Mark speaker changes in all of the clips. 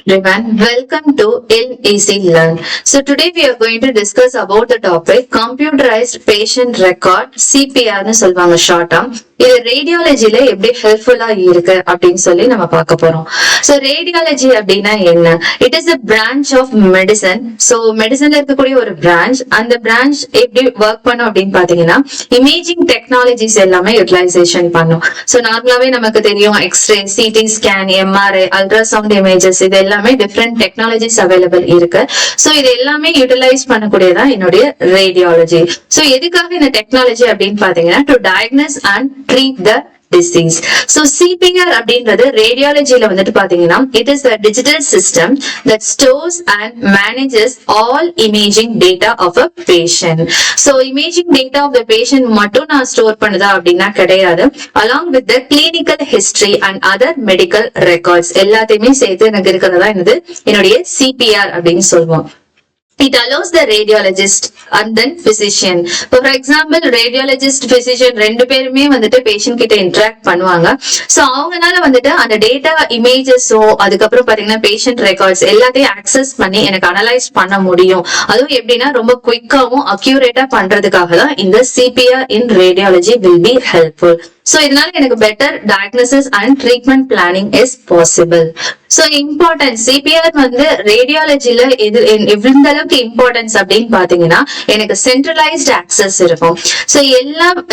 Speaker 1: everyone, welcome to LEC Learn. So today we are going to discuss about the topic computerized patient record CPR னு சொல்வாங்க ஷார்ட்டா. இது ரேடியாலஜில எப்படி ஹெல்ப்ஃபுல்லா இருக்கு அப்படின்னு சொல்லி நம்ம பார்க்க போறோம். சோ ரேடியாலஜி அப்படின்னா என்ன? It is a branch of medicine. So மெடிசன்ல இருக்கக்கூடிய ஒரு பிரான்ச். அந்த பிரான்ச் எப்படி ஒர்க் பண்ணும் அப்படின்னு பாத்தீங்கன்னா இமேஜிங் டெக்னாலஜிஸ் எல்லாமே யூட்டிலைசேஷன் பண்ணும். சோ நார்மலாவே நமக்கு தெரியும் x-ray, CT scan, MRI, ultrasound images இது எல்லாமே டிஃப்ரெண்ட் டெக்னாலஜிஸ் அவைலபிள் இருக்கு. சோ இது எல்லாமே யூட்டிலைஸ் பண்ணக்கூடியதான் என்னுடைய ரேடியாலஜி. சோ எதுக்காக இந்த டெக்னாலஜி அப்படின்னு பாத்தீங்கன்னா to diagnose and treat the disease. So CPR அப்படின்றது ரேடியாலஜில வந்துட்டு பாத்தீங்கன்னா it is a digital system that stores and manages all imaging data of a patient. So imaging data of the patient மட்டும் நான் store பண்ணுதா அப்படின்னா கிடையாது. Along with the clinical history and other medical records எல்லாத்தையுமே சேர்த்து எனக்கு இருக்கிறதா என்னுடைய CPR அப்படின்னு சொல்லுவோம். It allows the radiologist and then physician. For example, radiologist, physician ரெண்டு பேருமே வந்துட்டு பேஷண்ட் கிட்ட இன்டராக்ட் பண்ணுவாங்க. சோ அவங்கனால வந்துட்டு அந்த டேட்டா இமேஜஸோ அதுக்கப்புறம் பாத்தீங்கன்னா பேஷண்ட் ரெக்கார்ட்ஸ் எல்லாத்தையும் ஆக்சஸ் பண்ணி எனக்கு அனலைஸ் பண்ண முடியும். அதுவும் எப்படின்னா ரொம்ப குயிக்காவும் அக்யூரேட்டா பண்றதுக்காக தான் இந்த CPR in radiology will be helpful. So இதனால எனக்கு better diagnosis and treatment planning is possible. So importance CPR வந்து ரேடியாலஜில எந்த அளவுக்கு இம்பார்ட்டன்ஸ் அப்படின்னு பாத்தீங்கன்னா எனக்கு சென்ட்ரலைஸ்ட் ஆக்சஸ் இருக்கும். சோ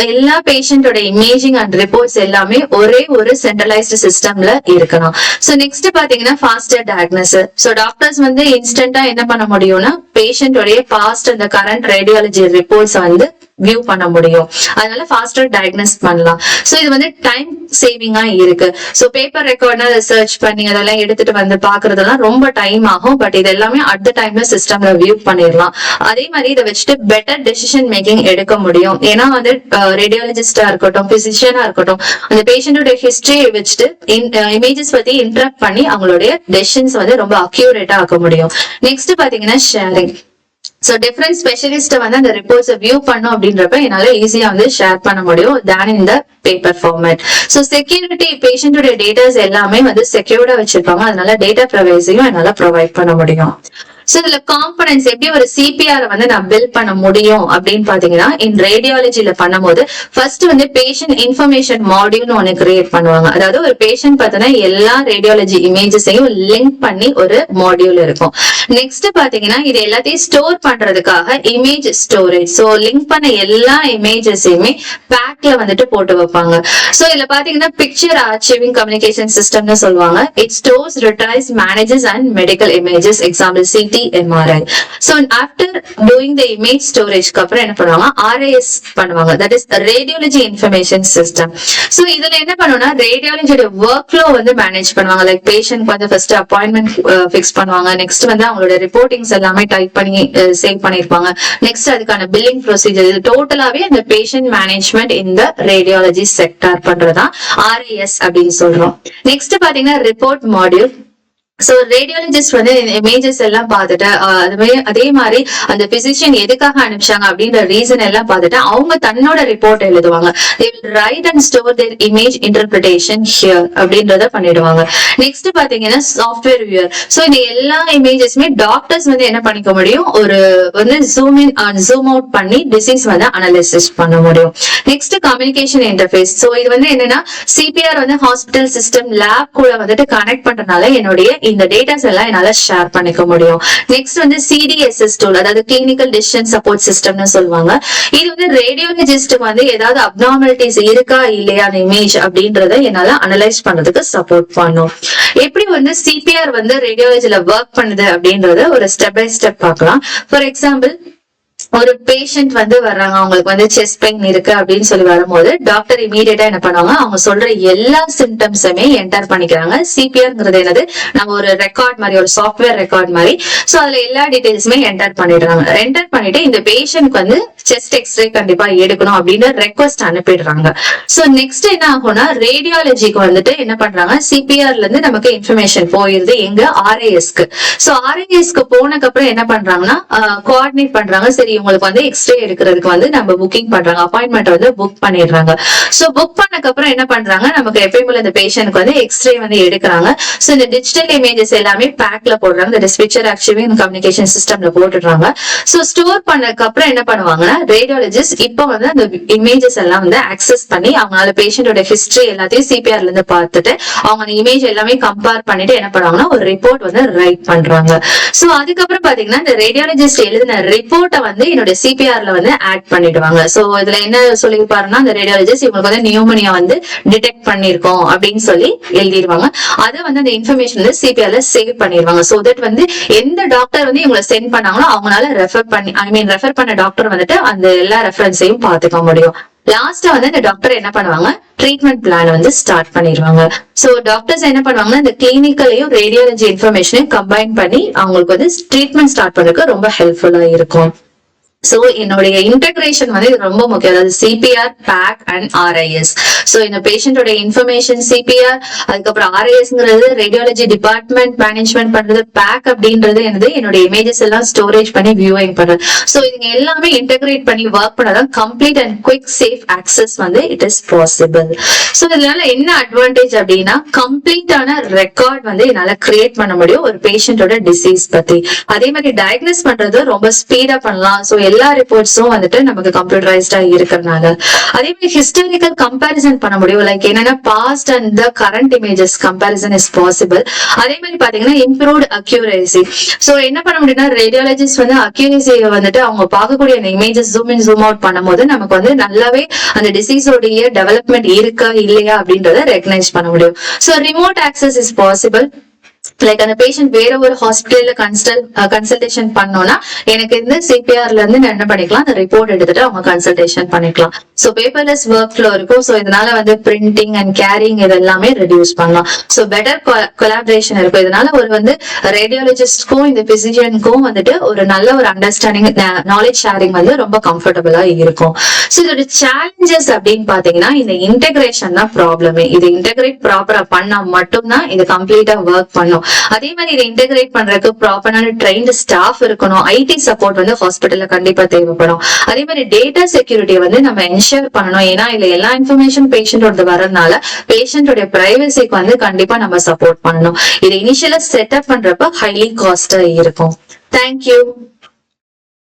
Speaker 1: எல்லா பேஷண்டோட இமேஜிங் அண்ட் ரிப்போர்ட்ஸ் எல்லாமே ஒரே ஒரு சென்ட்ரலைஸ்டு சிஸ்டம்ல இருக்கணும். சோ நெக்ஸ்ட் பாத்தீங்கன்னா ஃபாஸ்டர் டயக்னோசிஸ். சோ டாக்டர்ஸ் வந்து இன்ஸ்டன்டா என்ன பண்ண முடியும்னா பேஷண்டோடைய பாஸ்ட் அந்த கரண்ட் ரேடியாலஜி ரிப்போர்ட்ஸ் வந்து வியூ பண்ண முடியும். அதனால ஃபாஸ்டர் டயக்னோஸ் பண்ணலாம். சோ இது வந்து டைம் சேவிங்கா இருக்கு. சோ பேப்பர் ரெக்கார்ட்னா சர்ச் பண்ணி அதெல்லாம் எடுத்துட்டு வந்து பாக்குறதெல்லாம் ரொம்ப டைம் ஆகும். பட் இது எல்லாமே அட் த டைம்ல சிஸ்டம்ல வியூ பண்ணிடலாம். அதே மாதிரி இதை வச்சுட்டு பெட்டர் டெசிஷன் மேக்கிங் எடுக்க முடியும். ஏன்னா வந்து ரேடியாலஜிஸ்டா இருக்கட்டும், பிசிஷியனா இருக்கட்டும், அந்த பேஷண்டோட ஹிஸ்டரியை வச்சுட்டு இமேஜஸ் பத்தி இன்டராக்ட் பண்ணி அவங்களுடைய டெசிஷன்ஸ் வந்து ரொம்ப அக்யூரேட்டா ஆக்க முடியும். நெக்ஸ்ட் பாத்தீங்கன்னா ஷேரிங். சோ டிஃபரெண்ட் ஸ்பெஷலிஸ்ட் வந்து அந்த ரிப்போர்ட்ஸ் வியூ பண்ணும் அப்படின்றப்ப என்னால ஈஸியா வந்து ஷேர் பண்ண முடியும் then in the paper format. So security பேஷண்டோட டேட்டாஸ் எல்லாமே வந்து செக்யூர்டா வச்சிருப்பாங்க. அதனால டேட்டா ப்ரைவசியும் என்னால ப்ரொவைட் பண்ண முடியும். சோ இதுல காம்பனன்ட்ஸ் எப்படி ஒரு CPR வந்து நான் பில்ட் பண்ண முடியும் அப்படின்னு பாத்தீங்கன்னா இன் ரேடியாலஜில பண்ணும்போது ஃபர்ஸ்ட் வந்து பேஷண்ட் இன்ஃபர்மேஷன் மாடியூல்னு ஒன்னு கிரியேட் பண்ணுவாங்க. அதாவது ஒரு பேஷண்ட் பார்த்தோன்னா எல்லா ரேடியாலஜி இமேஜஸையும் லிங்க் பண்ணி ஒரு மாடியூல் இருக்கும். நெக்ஸ்ட் பாத்தீங்கன்னா இது எல்லாத்தையும் ஸ்டோர் பண்றதுக்காக இமேஜ் ஸ்டோரேஜ். சோ லிங்க் பண்ண எல்லா இமேஜஸையுமே பேக்ல வந்துட்டு போட்டு வைப்பாங்க. சோ இதுல பாத்தீங்கன்னா பிக்சர் ஆர்ச்சிவிங் கம்யூனிகேஷன் சிஸ்டம்னு சொல்லுவாங்க. It stores, retrieves, manages and medical images. Example CT, MRI. So after doing the image storage அப்புறம் என்ன பண்ணுவாங்க, RIS பண்ணுவாங்க. That is radiology information system. So இதுல என்ன பண்ணுவோம்னா ரேடியாலஜியோட ஒர்க் ஃப்ளோ வந்து மேனேஜ் பண்ணுவாங்க. லைக் பேஷண்ட் வந்து ஃபர்ஸ்ட் அப்பாயின்மெண்ட் ஃபிக்ஸ் பண்ணுவாங்க. நெக்ஸ்ட் வந்து அவங்களோட ரிப்போர்ட்டிங்ஸ் எல்லாமே டைப் பண்ணி சேவ் பண்ணிருப்பாங்க. நெக்ஸ்ட் அதுக்கான பில்லிங் ப்ரொசீஜர். இது டோட்டலாவே அந்த பேஷண்ட் மேனேஜ்மெண்ட் இந்த ரேடியாலஜி செக்டார் பண்றதா RIS அப்படின்னு சொல்றோம். நெக்ஸ்ட் பாத்தீங்கன்னா ரிப்போர்ட் மாடியூல். சோ ரேடியாலஜிஸ்ட் வந்து இமேஜஸ் எல்லாம் பார்த்துட்டு அதே மாதிரி அந்த பிசிஷியன் எதுக்காக அனுப்பிச்சாங்க அப்படின்ற ரீசன் எல்லாம் பார்த்துட்டு அவங்க தன்னோட ரிப்போர்ட் எழுதுவாங்க. they will write and store their image interpretation here அப்படின்றத பண்ணிடுவாங்க. நெக்ஸ்ட் பாத்தீங்கன்னா சாஃப்ட்வேர் வியூவர். சோ இந்த எல்லா இமேஜஸ்மே டாக்டர்ஸ் வந்து என்ன பண்ணிக்க முடியும், ஒரு வந்து zoom in and zoom out பண்ணி டிசீஸ் வந்து அனலைசிஸ் பண்ண முடியும். Next communication interface. சோ இது வந்து என்னன்னா CPR வந்து ஹாஸ்பிட்டல் சிஸ்டம் லேப் கூட வந்துட்டு கனெக்ட் பண்றதுனால என்னுடைய இந்த டேட்டாஸ் எல்லாம் என்னால ஷேர் பண்ணிக்க முடியும். நெக்ஸ்ட் வந்து CDSS டூல், அதாவது கிளினிக்கல் டிசிஷன் சப்போர்ட் சிஸ்டம்னு சொல்லுவாங்க. இது வந்து ரேடியாலஜிஸ்டுக்கு வந்து ஏதாவது அப்நார்மாலிட்டிஸ் இருக்கா இல்லையா அந்த இமேஜ் அப்படின்றத என்னால அனலைஸ் பண்றதுக்கு சப்போர்ட் பண்ணும். எப்படி வந்து CPR வந்து ரேடியாலஜில ஒர்க் பண்ணுது அப்படின்றத ஒரு ஸ்டெப் பை ஸ்டெப் பார்க்கலாம். ஃபார் எக்ஸாம்பிள், ஒரு பேஷண்ட் வந்து வர்றாங்க, அவங்களுக்கு வந்து செஸ்ட் பெயின் இருக்கு அப்படின்னு சொல்லி வரும்போது டாக்டர் இமீடியட்டா என்ன பண்ணுவாங்க, அவங்க சொல்ற எல்லா சிம்டம்ஸுமே என்டர் பண்ணிக்கிறாங்க. CPRங்கிறது என்னது, நம்ம ஒரு ரெக்கார்ட் மாதிரி, ஒரு சாஃப்ட்வேர் ரெக்கார்ட் மாதிரி. சோ அதுல எல்லா டீடைல்ஸுமே என்டர் பண்ணிடுறாங்க. என்டர் பண்ணிட்டு இந்த பேஷண்ட்க்கு வந்து செஸ்ட் எக்ஸ்ரே கண்டிப்பா எடுக்கணும் அப்படின்னு ரெக்வஸ்ட் அனுப்பிடுறாங்க. சோ நெக்ஸ்ட் என்ன ஆகும்னா ரேடியாலஜிக்கு வந்துட்டு என்ன பண்றாங்க, CPRல இருந்து நமக்கு இன்ஃபர்மேஷன் போயிருது எங்க RISக்கு. சோ RISக்கு போனதுக்கு அப்புறம் என்ன பண்றாங்கன்னா கோஆர்டினேட் பண்றாங்க. சரி இவங்களுக்கு வந்து எக்ஸ்ரே எடுக்கிறதுக்கு வந்து நம்ம புக்கிங் பண்றாங்க, அப்பாயின்மெண்ட் வந்து புக் பண்ணிடுறாங்க. சோ புக் பண்ணக்கு அப்புறம் என்ன பண்றாங்க, நமக்கு எப்பயும் போல இந்த பேஷண்ட்க்கு வந்து எக்ஸ்ரே வந்து எடுக்கிறாங்க. சோ இந்த டிஜிட்டல் இமேஜஸ் எல்லாமே பேக்ல போடுறாங்க, இந்த பிக்சர் ஆர்ச்சிவிங் கம்யூனிகேஷன் சிஸ்டம்ல போட்டுடுறாங்க. சோ ஸ்டோர் பண்ணதுக்கு அப்புறம் என்ன பண்ணுவாங்கன்னா ரேடியாலஜிஸ்ட் இப்போ வந்து அந்த இமேஜஸ் எல்லாம் வந்து ஆக்சஸ் பண்ணி அவங்களால பேஷண்டோட ஹிஸ்டரி எல்லாத்தையும் சிபிஆர்ல இருந்து பார்த்துட்டு அவங்க அந்த இமேஜ் எல்லாமே கம்பேர் பண்ணிட்டு என்ன பண்ணுவாங்கன்னா ஒரு ரிப்போர்ட் வந்து ரைட் பண்றாங்க. சோ அதுக்கப்புறம் பாத்தீங்கன்னா இந்த ரேடியாலஜிஸ்ட் எழுதின ரிப்போர்ட்டை வந்து என்னோட சிபிஆர்ல வந்து ஆட் பண்ணிடுவாங்க. சோ இதுல என்ன சொல்லிருப்பாருன்னா அந்த ரேடியாலஜிஸ்ட் இவங்களுக்கு வந்து நியூமோனியா வந்து டிடெக்ட் பண்ணிருக்கோம் அப்படின்னு சொல்லி எழுதிடுவாங்க. அதை வந்து அந்த இன்ஃபர்மேஷன் வந்து சிபிஆர்ல சேவ் பண்ணிடுவாங்க. சோ தட் வந்து எந்த டாக்டர் வந்து இவங்களை சென்ட் பண்ணாங்களோ அவங்களால ரெஃபர் பண்ண டாக்டர் வந்துட்டு அந்த எல்லா ரெஃபரன்ஸையும் பாத்துக்க முடியும். லாஸ்டா வந்து இந்த டாக்டர் என்ன பண்ணுவாங்க, ட்ரீட்மெண்ட் பிளான் வந்து ஸ்டார்ட் பண்ணிடுவாங்க. சோ டாக்டர்ஸ் என்ன பண்ணுவாங்கன்னா இந்த கிளினிக்கலையும் ரேடியாலஜி இன்ஃபர்மேஷனையும் கம்பைன் பண்ணி அவங்களுக்கு வந்து ட்ரீட்மெண்ட் ஸ்டார்ட் பண்றதுக்கு ரொம்ப ஹெல்ப்ஃபுல்லா இருக்கும். சோ என்னுடைய இன்டகிரேஷன் வந்து இது ரொம்ப முக்கியம், அதாவது CPR, PACS and RIS. So இந்த பேஷண்டோட இன்ஃபர்மேஷன் சிபிஆர், அதுக்கப்புறம் ஆர்ஐஎஸ்ங்கிறது ரேடியாலஜி டிபார்ட்மெண்ட் மேனேஜ்மெண்ட் பண்றது, பேக் அப்படின்றது என்னோட இமேஜஸ் எல்லாம் ஸ்டோரேஜ் பண்ணி வியூவிங் பண்றது. சோ இதுங்க எல்லாமே இன்டகிரேட் பண்ணி ஒர்க் பண்ணாதான் complete and quick safe access வந்து இட் இஸ் பாசிபிள். சோ இதனால என்ன அட்வான்டேஜ் அப்படின்னா கம்ப்ளீட்டான ரெக்கார்ட் வந்து என்னால கிரியேட் பண்ண முடியும் ஒரு பேஷண்டோட டிசீஸ் பத்தி. அதே மாதிரி டயக்னோஸ் பண்றது ரொம்ப ஸ்பீடா பண்ணலாம். சோ எல்லா ரிப்போர்ட்ஸும் வந்துட்டு நமக்கு கம்ப்யூட்டரைஸ்டா இருக்கிறதுனால அதே மாதிரி ஹிஸ்டாரிக்கல் கம்பேரிசன் பண்ண முடியும். லைக் என்னன்னா past and the current images comparison is possible. அதே மாதிரி பாத்தீங்கன்னா இம்ப்ரூவ்ட் அக்யூரேசி. சோ என்ன பண்ண முடியும்னா ரேடியாலஜிஸ்ட் வந்து அக்யூரேசியை வந்துட்டு அவங்க பார்க்கக்கூடிய அந்த images zoom in zoom out பண்ணும்போது நமக்கு வந்து நல்லாவே அந்த டிசீஸோடைய டெவலப்மெண்ட் இருக்கா இல்லையா அப்படின்றத ரெகனைஸ் பண்ண முடியும். So remote access is possible. Like அந்த பேஷண்ட் வேற ஒரு ஹாஸ்பிட்டல்ல கன்சல்டேஷன் பண்ணோம்னா எனக்கு இந்த சிபிஆர்ல இருந்து நான் என்ன பண்ணிக்கலாம், அந்த ரிப்போர்ட் எடுத்துட்டு அவங்க கன்சல்டேஷன் பண்ணிக்கலாம். சோ பேப்பர்லெஸ் ஒர்க் ஃப்ளோ இருக்கும். சோ இதனால வந்து பிரிண்டிங் அண்ட் கேரிங் இது எல்லாமே ரெடியூஸ் பண்ணலாம். சோ பெட்டர் கொலாபரேஷன் இருக்கும். இதனால ஒரு வந்து ரேடியாலஜிஸ்ட்க்கும் இந்த பிசிஷியனுக்கும் வந்துட்டு ஒரு நல்ல ஒரு அண்டர்ஸ்டாண்டிங், நாலேஜ் ஷேரிங் வந்து ரொம்ப கம்ஃபர்டபுளா இருக்கும். சோ இதோட சேலஞ்சஸ் அப்படின்னு பாத்தீங்கன்னா இந்த இன்டெகிரேஷன் தான் ப்ராப்ளமே. இது இன்டெகிரேட் ப்ராப்பரா பண்ணா மட்டும்தான் இது கம்ப்ளீட்டா ஒர்க் பண்ணும். அதே மாதிரி இதை இன்டெகிரேட் பண்றதுக்கு ப்ராப்பரான ட்ரெயின்டு ஸ்டாஃப் இருக்கணும். ஐடி சப்போர்ட் வந்து ஹாஸ்பிட்டல்ல கண்டிப்பா தேவைப்படும். அதே மாதிரி டேட்டா செக்யூரிட்டி வந்து நம்ம என்ஷூர் பண்ணணும். ஏன்னா இதுல எல்லா இன்ஃபர்மேஷன் பேஷண்டோட வரதுனால பேஷண்டோட பிரைவசிக்கு வந்து கண்டிப்பா நம்ம சப்போர்ட் பண்ணணும். இதை இனிஷியலா செட்டப் பண்றப்ப ஹைலி காஸ்டா இருக்கும். தேங்க்யூ.